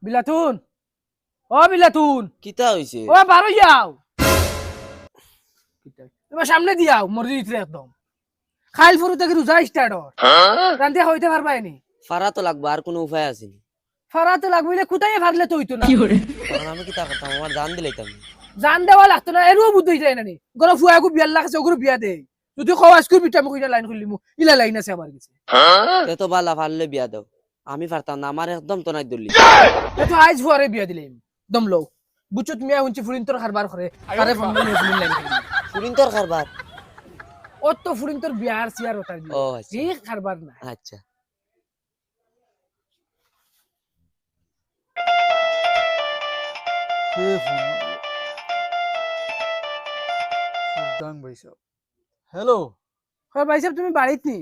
বিলাতুন ও বিলাতুন কিতা হইছে? ও বারো যাও তোমার সামনে দিয়াও মরজি দিতে একদম খাইল ফুরু থেকে রোজা স্টার্ট রান্তে হইতে পারবাই নি ফারা তো লাগবে, আর কোনো উপায় আছে নি? ফারাতে লাগবে কোথায় ফারলে তো হইতো না তখন আমি কিতা করতাম, আমার জান দিলাইতাম। জান দেওয়া লাগতো না এরও বুদ্ধি যায় না নি গরো ফুয়াকু বিয়ার লাগছে ওগুলো বিয়া দে যদি খওয়াজ কই পিটা মুখ লাইন খুলিমু ইলা লাইন আছে আমার কাছে তে তো বালা ফারলে বিয়া দাও, আমি পারতাম না, আমার একদম তো নাই দলি। তো আইজ ফুয়ারে বিয়া দিলাম দম লো বুঝছো তুমি হুনছি ফুরিন তোর খারবার করে আরে ফোন নিয়ে ফুরিন লাইন ফুরিন তোর খারবার? ও তো ফুরিন তোর বিয়ার সিয়ার ওটার ও আচ্ছা এই খারবার না আচ্ছা। হ্যালো, হয় ভাই সাহেব তুমি বাড়িত নি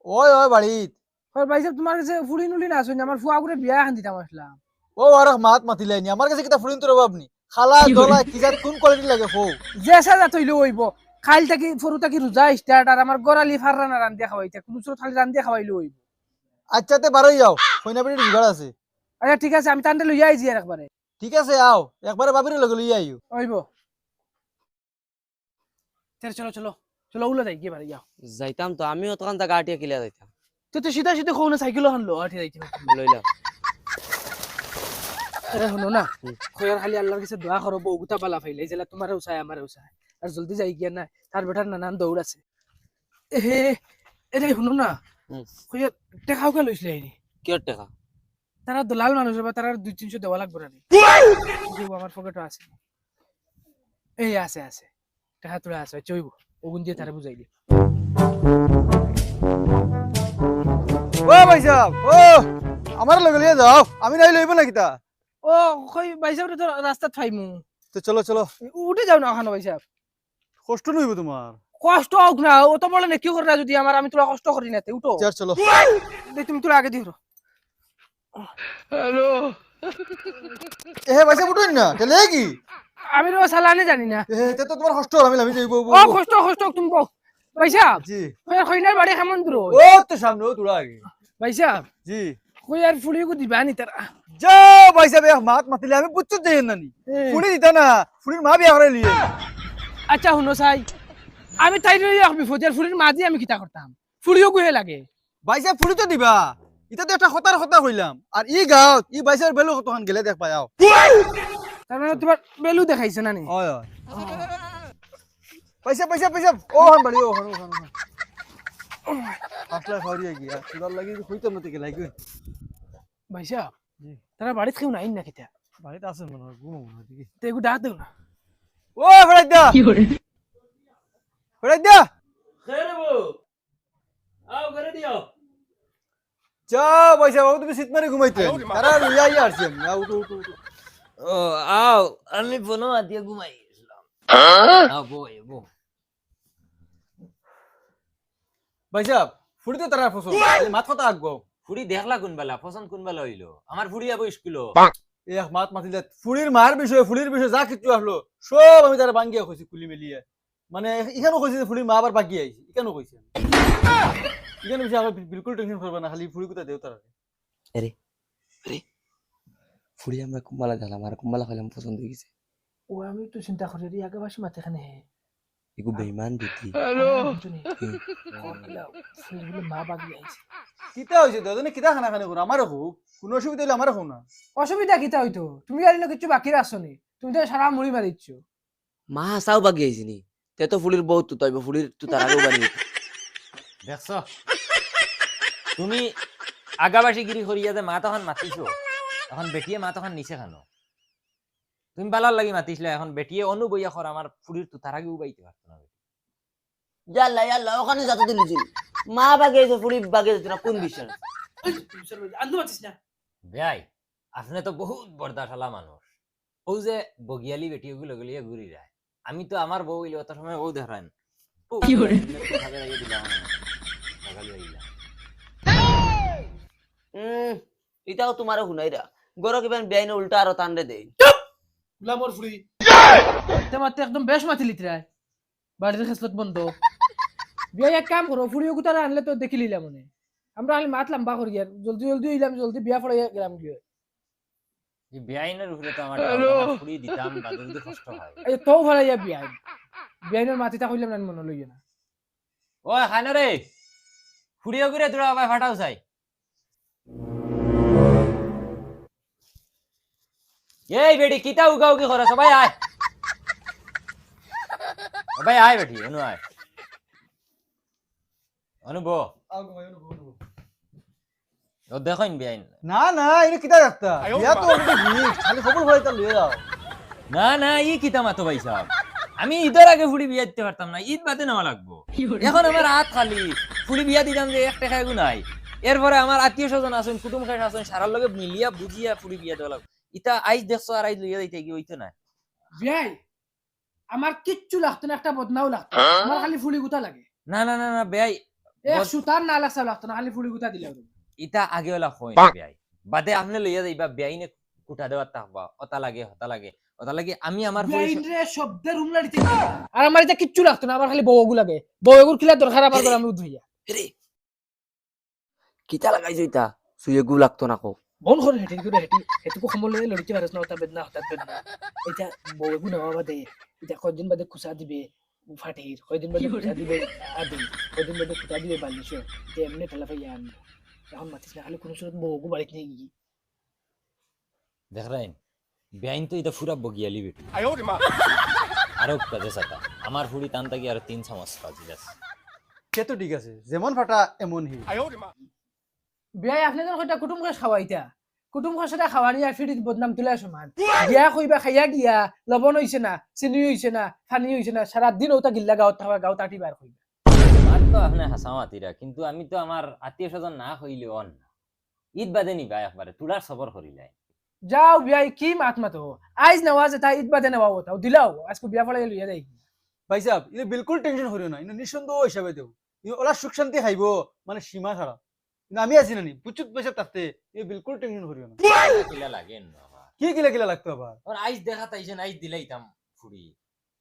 ওই ওই বাড়িত হয় ভাই সাহেব তোমার কাছে ফুরিন উলি না শুনি আমার ফুয়া করে বিয়া খান দিতাম আসলাম ও আর মাত মাতিলাইনি আমার কাছে কিতা ফুরিন তোর অভাব নি খালা দলা কি জাত কোন কোয়ালিটি লাগে ফো যে সাজা তৈলে হইব খাইল থাকি ফরু থাকি রোজা স্টার্ট আর আমার গরালি ফাররা না রান্দিয়া খাওয়াইতে কোন ছোট খালি রান্দিয়া খাওয়াইলে হইব আচ্ছা তে বারোই যাও কইনা বাড়ির জোগাড় আছে। আচ্ছা ঠিক আছে আমি তান্ডে লইয়া আইছি আর একবারে ঠিক আছে আও একবারে বাবির লগে লইয়া আইও। হইব চলো চলো চলো উলা যাই কি বারে যাও যাইতাম তো, আমিও তখন তা গাটিয়া কিলা যাইতাম। তো সিধা সিধা কোন সাইকেল হানলো আঠে যাইতে লইলাম। আরে হনো না খয়ার খালি আল্লাহর কাছে দোয়া করব বউগুতা পালা ফাইলে যেলা তোমারে উসায় আমারে উসায় আর জলদি যাই গিয়া না তার বেটার নানান দৌড় আছে এ এরে হনো না খয়ার টেকাও কে লইছিলে আইনি কি টাকা? তারা দলাল মানুষ বা তারা 2-300 দেওয়া লাগবে না আমার পকেটে আছে এই আছে আছে টাকা তোরা আছে চইব ওগুন দিয়ে তারা বুঝাই দি ও ভাই সাহেব ও আমার লগে লইয়া যাও আমি নাই লইব না কিতা। ও কই ভাই সাহেব তো রাস্তা থাইমু তো চলো চলো উঠে যাও না ওখানে ভাই সাহেব কষ্ট নইব তোমার। কষ্ট হোক না ও তো বলে না কি করে না যদি আমার আমি তোরা কষ্ট করি না উঠো চার চলো তুমি তোরা আগে দিও হ্যালো এ ভাই সাহেব উঠুন না কেলে কি আমি তো সালানে জানি না এ তে তো তোমার কষ্ট আমি লামি যাইব ও কষ্ট কষ্ট তুমি বল ভাই সাহেব জি কই কইনার বাড়ি কেমন দূর ও তো সামনে ও তোরা আগে ভাই সাহেব জি কই আর ফুলিও দিবা নি তারা যাও ভাই সাহেব এক মাত মাতিলে আমি বুঝতে যাই না নি ফুড়ি দিতা না ফুড়ির মা বিয়া করে লিয়ে। আচ্ছা শুনো চাই আমি তাই রাখবি ফজর ফুলির মাঝে আমি কিতা করতাম ফুলিও গুহে লাগে ভাই সাহেব ফুড়ি তো দিবা এটা তো একটা হতার কথা কইলাম আর ই গাঁৱত ই ভাই সাহেব বেলু কতখান গেলে দেখ পাই আও তার মানে তোমার বেলু দেখাইছে না নি হয় হয় পয়সা পয়সা পয়সা ও হান বাড়ি ও হান হান আসলে খাওয়ারিয়া গিয়া সুদার লাগি হইতো মতে গেলাই গই ভাই সাহেব জি তারা বাড়িতে কেউ নাই না কিতা বাড়িতে আছে মনে হয় ঘুমো মনে হয় দিকে তো এগু ডাক দেও না ও ফড়াই দা কি করে ফড়াই দা খেরে বউ আও করে দিও। যা পয়সা বাবু তুমি শীত মারি ঘুমাইতে তারা লইয়া ইয়া আসছি আমি উঠো উঠো উঠো ও আও, আমি ফোনো দিয়ে ঘুমাই গেছিলাম। আও বই বউ। ভাই সাহেব ফুড়ি তো তারা ফসল মাত কথা আগবো ফুড়ি দেখলা কোন বেলা পছন্দ কোন বেলা হইলো আমার ফুড়ি আবো স্কুল এক মাত মাতিলে ফুড়ির মার বিষয়ে ফুড়ির বিষয়ে যা কিছু আসলো সব আমি তারা বাঙ্গিয়া কইছি খুলি মেলিয়ে মানে এখানেও কইছে যে ফুড়ির মা আবার বাকি আইছে এখানেও কইছে এখানে বিষয়ে আগে বিলকুল টেনশন করবে না খালি ফুড়ি কোথা দেও তারা আরে আরে ফুড়ি আমরা কুম্বালা গেলাম আর কুম্বালা খাইলাম, পছন্দ হয়ে গেছে। ও আমি তো চিন্তা করি রে আগে বাসি মাতে এখানে এগু বেইমান বুদ্ধি। হ্যালো ফুলিগুলো মা বাগি আইছে কিতা হইছে দাদনে কিতা খানা খানি করো আমারও হোক কোনো অসুবিধা হইলে আমারও হোক না অসুবিধা কিতা হইতো তুমি আর কিছু বাকি রাখছো নি তুমি তো সারা মুড়ি মারিচ্ছ মা হাসাও বাগি আইছি নি, তে তো ফুলির বহুত তো তাইব, ফুলির তো তার আগেও বাড়ি দেখছ তুমি আগাবাসী গিরি করিয়া যে মা তখন মাতিছো এখন বেটিয়ে মা তখন নিচে খানো তুমি বালার লাগি মাতিছিলে এখন বেটিয়ে অনু বইয়া কর আমার ফুড়ির তো তার আগে উবাইতে পারতো না। ইয়াল্লা ইয়াল্লা ওখানে যাতে দিলিছিল মা বাগে আইছে ফুলি বাগে আইছে না কোন বিষয়? আন্দু মাতিস না বেয়াই আপনি তো বহুত বর্দাশালা মানুষ ও যে বগিয়ালি বেটি ওগুলো গলিয়ে ঘুরি যায় আমি তো আমার বউ হইলে অত সময় বউ দেখান কি করে এটাও তোমারও হুনাইরা গরো কিবেন বেআইনে উল্টা আরো তান্ডে দেই গুলামর ফুড়ি মাতে একদম বেশ মাতি লিতরায় বাড়িতে খেসলত বন্ধ বিয়া এক কাম করো ফুড়িও গুতারা আনলে তো দেখি লিলাম মনে আমরা আলে মাত লম্বা করি আর জলদি জলদি হইলাম জলদি বিয়া পড়ে গেলাম গিয়ে এই বেআইনের উপরে তো আমার টাকা ফুড়ি দিতাম তাদের যদি কষ্ট হয়। এই তো ভালো ইয়া বিয়াই বিয়াইনের মাটিটা কইলাম না মনে লইয়া না ও খানা রে ফুড়িও করে তোরা আবার ফাটাও চাই। এই বেটি কিতা উগাও কি করে সবাই আয়, সবাই আয় বেটি অনু আয় অনুব ও দেখইন বেআইন। না না এটা কিতা রাখতা বিয়া তো অলরেডি ফিক্স খালি খবর হয় তা লইয়া যাও না না ই কিতা মাতো ভাই সাহেব, আমি ঈদের আগে ফুড়ি বিয়া দিতে পারতাম না, ঈদ বাদে নেওয়া লাগবো। এখন আমার হাত খালি, ফুড়ি বিয়া দিতাম যে 1 টাকা নাই। এরপরে আমার আত্মীয় স্বজন আছেন, কুটুম খাস আছেন, সারার লগে মিলিয়া বুঝিয়া ফুড়ি বিয়া দেওয়া লাগবে। ইতা আইজ দেখছো আর আইজ লইয়া দিতে কি হইতো না। বিয়াই আমার কিচ্ছু লাগতো না, একটা বদনাও লাগতো না, আমার খালি ফুলি গুতা লাগে। না না না না বেয়াই, এক সুতার না লাগছা লাগতো না, খালি ফুলি গুতা দিলে ইতা আগে ওলা হয় বেয়াই বাদে আপনি লইয়া যাইবা বেআইনে কুটা দেওয়ার থাকবা ওটা লাগে হতা লাগে ওটা লাগে। আমি আমার বিয়াইরে শব্দের রুমলা দিতে আর আমার এটা কিচ্ছু লাগতো না, আমার খালি বউগু লাগে। বউগুর কিলা দরকার আমার করে আমি উঠইয়া কিতা লাগাইছো ইতা সুয়ে গু লাগতো না কো বল করে হেঁটে করে হেঁটে হেঁটুকু সময় লইয়া লড়িতে পারছ না, ওটা বেদনা হঠাৎ বেদনা। এটা বউগু নেওয়া বাদে এটা কয়দিন বাদে খুচা দিবে ফাটির, কয়দিন বাদে খুচা দিবে আদি, কয়দিন বাদে খুচা দিবে বালিশ, এটা এমনি ঠেলা পাইয়া আনবো। এখন মাতিস না, খালি কোনো সময় বউগু বাড়িতে নিয়ে গিয়ে দেখ রাইন বেআইন তো এটা ফুরা বগিয়ালি বেটি আরো কাজে সাতা আমার ফুড়ি টান থাকি আর 3 চামচ কাজি আছে। সে তো ঠিক আছে যেমন ফাটা এমন হি বিয়াই আপনি যখন কইটা কুটুম খাস খাওয়াইতা, কুটুম খাসটা খাওয়ানি আর ফিরিত বদনাম তুলে সমান। গিয়া কইবা খাইয়া গিয়া লবণ হইছে না, চিনি হইছে না, পানি হইছে না, সারা দিন ওটা গিল্লা গাঁত থাকা গাঁত আটি বার কইবা। আমার তো আপনি হাসামাতিরা, কিন্তু আমি তো আমার আত্মীয় স্বজন না হইলে অন না। ঈদ বাদে নিবা একবারে তুলার সবর করিলাই। যাও বিয়াই কি মাত মাতো আইজ নেওয়া যে তা ঈদ বাদে নেওয়া ওটাও দিলাও আজকে বিয়া ফলাই লইয়া যাই। ভাই সাহেব এটা বিলকুল টেনশন করিও না, নিঃসন্দেহ হিসাবে দেও ওলা সুখ শান্তি খাইব মানে সীমা ছাড়া। কিন্তু আমি আছি না নি পুচুত পয়সা তাতে বিলকুল টেনশন করিও না। কিলা লাগেন আমার কি কিলা কিলা লাগতো আবার আর আইজ দেখা তাইছেন আইজ দিলাইতাম ফুড়ি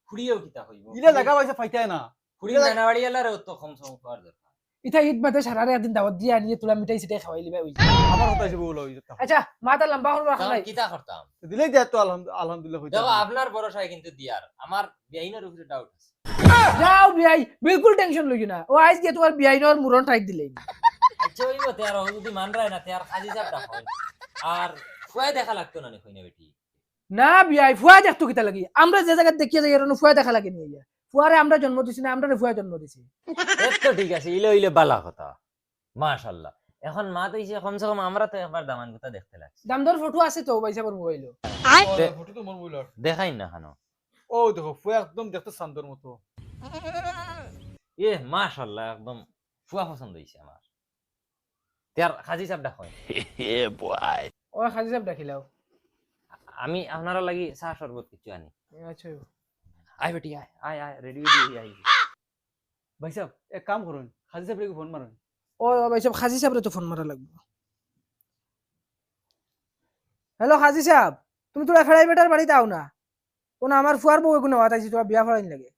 ফুড়িও কিতা হইব ইলা লাগা পয়সা ফাইতায় না। ফুড়ি নানাবাড়ি এলারে তো কম সম খাওয়ার দরকার। ইটা ঈদ বাদে সারারে একদিন দাওয়াত দিয়ে আনিয়ে তোলা মিঠাই সিটাই খাওয়াই লিবা হইছে। আমার কথা হিসেবে বলো আচ্ছা মাথা লম্বা করে রাখা তখন নাই কিতা করতাম দিলেই দেয় তো আলহামদুলিল্লাহ হইতো। দেখো আপনার ভরসায় কিন্তু দিয়ার আমার বেআইনের উপরে ডাউট আছে। যাও বিয়াই বিলকুল টেনশন লই না, ও আইজ গিয়ে তোমার বিয়াইনর মুরন টাইট দিলেই। আচ্ছা হইব তেয়ার যদি মান রায় না তেয়ার কাজী চাপটা হয় আর ফুয়াই দেখা লাগতো না কইনা বেটি। না বিয়াই ফুয়া দেখতো কিতা লাগি, আমরা যে জায়গা দেখিয়ে যাই এরনো ফুয়া দেখা লাগে নিয়ে ফুয়ারে আমরা জন্ম দিছি না, আমরা ফুয়া জন্ম দিছি। তো ঠিক আছে ইলে ইলে বালা কথা মাশাআল্লাহ। এখন মা তো ইসে কমসে কম আমরা তো একবার দামান কথা দেখতে লাগছি। দামদর ফটো আছে তো পয়সার মোবাইলও ফটো তো মোর বইলার দেখাই না খানো ও দেখো ফুয়া একদম দেখতে শান্তর মতো। এ মাশাআল্লাহ একদম ফুয়া পছন্দ হইছে আমার। তেয়ার কাজী চাপটা হয় ও খাজি সাহেব ডাকিলাও। আমি আপনারা লাগি চা শরবত কিছু আনি। আচ্ছা আয় বেটি আয় আয় আয় রেডি রেডি আই। ভাই সাহেব এক কাম করুন হাজি সাহেবকে ফোন মারুন। ও ভাই সাহেব খাজি সাহেবরে তো ফোন মারা লাগবে। হ্যালো খাজি সাহেব, তুমি তোরা ফেরাই বেটার বাড়িতে আও না, কোন আমার ফুয়ার বউ কোনো কথা আইছি তোমার বিয়া ফরাইন লাগে।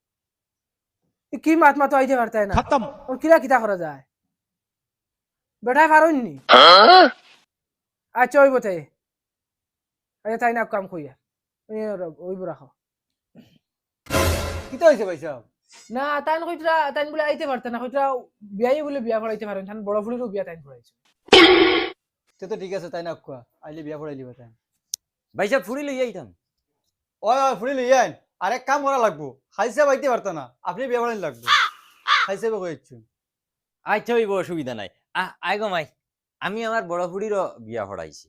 কি মাত মাতো আইতে পারতাই না খতম, ওর কিরা কিতা করা যায় বেটায় পারোইনি। আচ্ছা ওই বতে আচ্ছা তাই না কাম কইয়া ওইব রাখো কিতা হইছে ভাই সাহেব? না তাইন কইতরা তাইন বলে আইতে পারতা না, কইতরা বিয়াই বলে বিয়া ফরাইতে পারেন, তান বড় ফুলিরও বিয়া তাইন ফরাইছে। তে তো ঠিক আছে তাই না কোয়া আইলে বিয়া পড়াই লিবা তাই। ভাই সাহেব ফুড়ি লই আইতাম। ওই ওই ফুড়ি লই আইন আর এক কাম করা লাগবো, হাজি সাহেব আইতে পারতা না আপনি বিয়া পড়াই লাগবে। হাজি সাহেব কইছো আচ্ছা হইব অসুবিধা নাই। আয় গো মাই আমি আমার বড় ফুড়িরও বিয়া ফড়াইছি।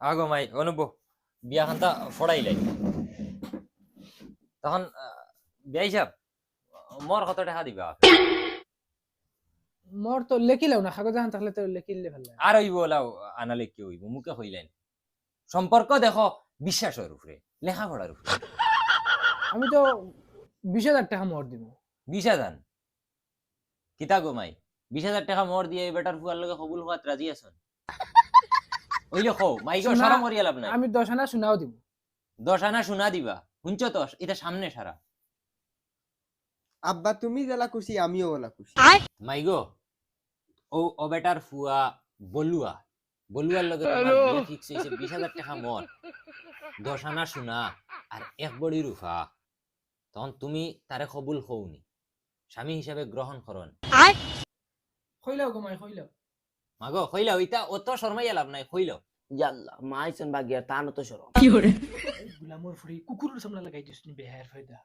আগো মাই অনুভব বিয়া খানটা ফড়াইলাই তখন বিয়াই সাহেব মোর কত টাকা দিবা? মোর তো লেখিলাও না, কাগজ আন তাহলে তো লেখিলে ভালো লাগে। আর হইব ওলাও আনালে কি হইব মুখে হইলেন। সম্পর্ক দেখো বিশ্বাসের উপরে লেখাপড়ার উপরে। আমি তো 20,000 টাকা মোর দিব। 20,000 কিতা গো মাই 20,000 টাকা মোর দিয়ে বেটার ফুয়ার লগে কবুল হওয়াত রাজি আছেন? ওইলে কও মাইকে সারা মরিয়া লাভ নাই। আমি 10 আনা শোনাও দিব। 10 আনা শোনা দিবা শুনছ তো এটা সামনে সারা। আব্বা তুমি জেলা খুশি আমিও ওলা খুশি। মাইগো ও ও বেটার ফুয়া বলুয়া বলুয়ার লগে তোমার বিয়ে ফিক্স হইছে 20,000 টাকা মন 10 আনা সোনা আর এক বড়ি রূপা তখন তুমি তারে কবুল হওনি স্বামী হিসাবে গ্রহণ করন কইলাও গো মাই কইলাও মাগো কইলা ওইটা অত শর্মাইয়া লাভ নাই কইলো ইয়াল্লা মা আইছেন বাগিয়া তা তো সরম গুলামর ফুড়ি কুকুরের সামনে লাগাই দিস নি বেহার ফায়দা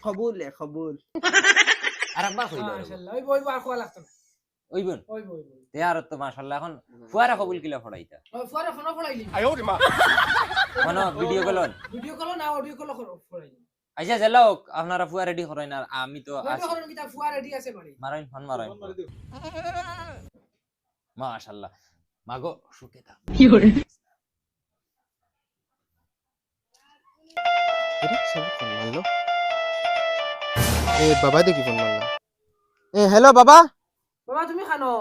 কবুল কবুল আর একবার কইলো মাশাআল্লাহ ওই বই আর কোয়া লাগতো না ওই বোন ওই বই তে আর তো মাশাআল্লাহ এখন ফুয়ারা কবুল কিলা ফড়াইতা ওই ফোরা ফোন ফড়াইলি মানে ভিডিও কলন ভিডিও কল না অডিও কল ফড়াইলি আচ্ছা যাও আপনারা ফুয়া রেডি করেন আর আমি তো ভিডিও কল কি তা ফুয়া রেডি আছে বাড়ি মারাইন ফোন মারাইন মাশাআল্লাহ মাগো সুখে থাক বাবা দেখি ফোন মারলাম হ্যালো বাবা বাবা তুমি খানো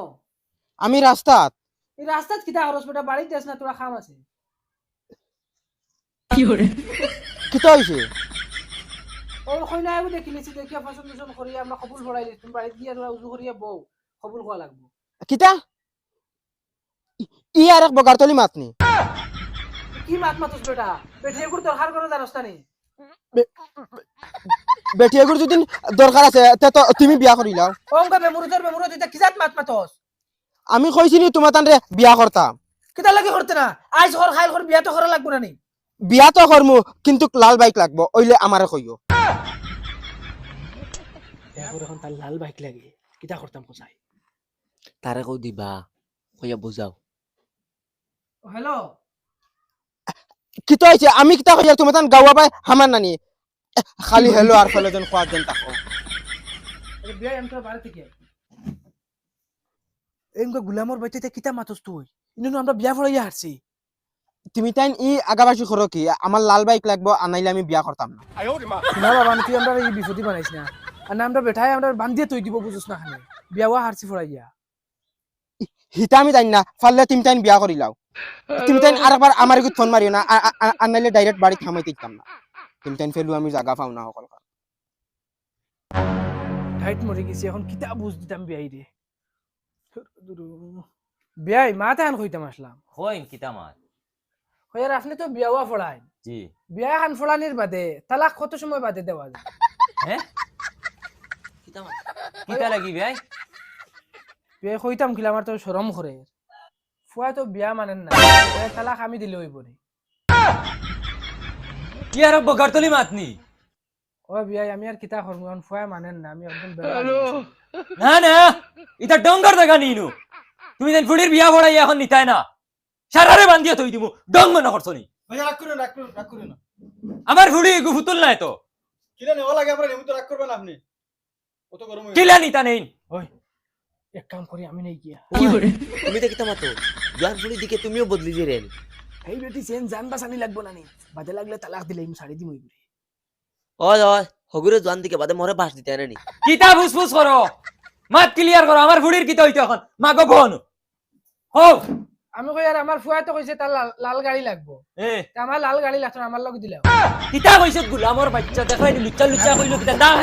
আমি রাস্তাত এই রাস্তাত কিটা খরচ বেটা বাড়িতে আস না তোরা খাম আছে কিতা হইছে ও কইনা আইবো দেখিলিছি দেখিয়া পছন্দ করিয়া আমরা কবুল ফড়াইলি তুমি বাড়িতে গিয়া তোরা উজু করিয়া বউ কবুল হওয়া লাগবো কিতা ই আর এক বগারতলি মাতনি কি মাত মাতুস বেটা বেঠিয়ে করে দরকার করে জানোস না নি বেটিয়াগুর যদি দরকার আছে তে তো তুমি বিয়া করিলাও অঙ্কা বেমুরুত এটা কি জাত মাত মাতস আমি কইছিনি তোমার তানরে বিয়া করতাম কিটা লাগি করতে না আইজ ঘর খাইল করে বিয়া তো করা লাগবো না নি বিয়া তো করমু কিন্তু লাল বাইক লাগবো ওইলে আমারে কইও এখন তার লাল বাইক লাগে কিটা করতাম কোসাই তারে কও দিবা কইয়া বুঝাও হ্যালো কিতা হইছে আমি কিতা কইয়া তোমার তান গাওয়া পাই হামান নানি খালি হেলো আর ফলে জন খোয়া দেন তাকো বিয়া এমটা বাড়ি থেকে এমকা গুলামর বাইতে কিটা মাতস তুই ইনু আমরা বিয়া ফড়াইয়া হারছি তুমি তাইন ই আগাবাসি করো কি আমার লাল বাইক লাগবো আনাইলে আমি বিয়া করতাম না না বাবা তুই আমরা এই বিপত্তি বানাইছ না আর না আমরা বেঠাই আমরা বান্ধিয়ে তুই দিব বুঝছ না খানে বিয়াওয়া হারছি ফড়াইয়া হিতা আমি জানি না ফাললে তুমি তাইন বিয়া করিলাও তুমি তাইন আরেকবার আমার গুত ফোন মারিও না আনাইলে ডাইরেক্ট বাড়ি থামাইতে দিতাম না তুমি তাইন ফেলু আমি জায়গা পাও না সকল ঠাইট মরে গেছি এখন কিতা বুঝ দিতাম বিয়াই রে বিয়াই মাথা আন কইতাম আসলাম হইন কিতামাত হয়ার আপনি তো বিয়াওয়া ফড়াই জি বিয়া খান ফড়ানির বাদে তালাক কত সময় বাদে দেওয়া যায় হ্যাঁ কিতা লাগি ভাই বিয়া কইতাম কিলা আমার তো শরম করে ফুয়া তো বিয়া মানেন না তালাক আমি দিলে হইব নি কি আর বগারতলি মাতনি ও বিয়াই আমি আর কিতা করব এখন ফুয়া মানেন না আমি একদম না না এটা ডঙ্গর জায়গা নিনু তুমি যেন ফুড়ির বিয়া ফড়াই এখন নিতাই না সারারে বান্ধিয়া থই দিমু ডং মনে করছনি ভাইয়া রাগ করেন রাগ করেন না আমার ফুড়ি গুফুতুল নাই তো কিলা নেওয়া লাগে আমরা নেমু তো রাগ করবেন আপনি কত গরম হয়ে কিলা নিতা নেই ওই এক কাম করি আমি নেই গিয়া তুমি তো কিতা মাতো জোয়ান ফুলি দিকে তুমিও বদলি দিলেন এই বেটি সেন জান বাসানি লাগবো না নি বাদে লাগলে তালাক দিলে আমি ছাড়ি দিম ওই বুড়ি ওই ওই হগুরে জোয়ান দিকে বাদে মরে বাস দিতে আনেনি কিতা ফুসফুস করো মাত ক্লিয়ার করো আমার ফুড়ির কিতা হইতো এখন মাগো বোন হো আমি কই আর আমার ফুয়া তো কইছে তার লাল গাড়ি লাগবো এ তা আমার লাল গাড়ি লাগতো না আমার লগে দিলাও কিতা কইছে গুলামর বাচ্চা দেখাই লুচ্চা লুচ্চা কইলো কিতা দাম